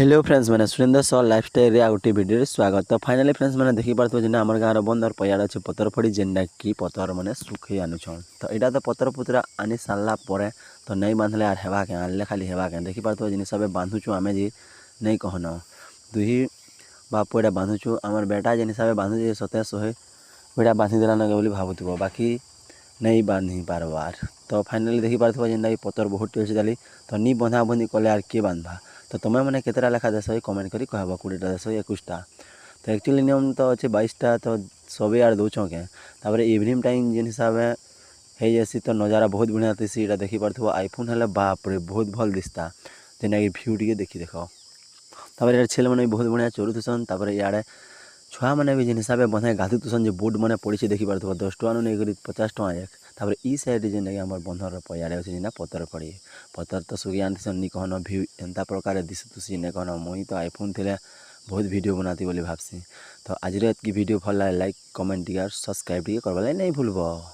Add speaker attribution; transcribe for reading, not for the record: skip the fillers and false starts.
Speaker 1: Hello friends मैंने Surendra sir lifestyle रे outie video स्वागत। तो फाइनली फ्रेंड्स मैंने देखी पार्थ जेना आम गाँव बंदर पयाड़ अच्छे पतर पड़ी जेनटा कि पतर मैंने सुखई आनुछन। तो यहाँ तो पतर पुतरा आनी सारा पर तो नहीं बांधले आर हेवा के आनले खाली हेवा के देखी पार्थ जिन सब बांधुचु आमे जी नहीं कहन दुही बापू एटा बांधुचु आमर बेटा जिन हिसाब बांधुचे सते शहे बेटा बांधिदेला ना बोली भावुव बाकी नहीं बांधी पारबार। तो फाइनाली देखी पार्थ जेनटा पतर बहुत टेस्ट जाली तो नहीं बंधा बंधी कले आर किए बांधवा। तो तुम्हें मैंने केतटा लेखा देश कमेंट करी कहब 20टा देश 21टा। तो एक्चुअली नियम तो अच्छे 22टा तो सबे आर दौच के तापर इवनिंग टाइम जिन हिसाब है जैसी तो नज़ारा बहुत बढ़िया थी। यहाँ देखी पार्थ आईफोन हेल्ले बाप रे बहुत भल दिसता जेना कि भ्यू टे देखी देख। तापर यार छेल मैंने बहुत बढ़िया चोरुथुसन। तापर इे छुआ मैंने भी जिन हिसाब बंधा गाधुथुसन जो बोर्ड मैंने पड़ी देखी पार्थ 10 टका नहीं कर 50 टका एक। तापर ई साइड जेना कि आम बंधर पयाड़े अच्छे जेना पतर पड़ी पतर तो सुगी आनी नी कहन भ्यू एंता प्रकार दिशुसी नहीं कहन मुई तो आईफोन थे बहुत वीडियो बनाती बोली भावसी। तो आज की वीडियो भल like comment T subscribe T करवा नहीं भूलब।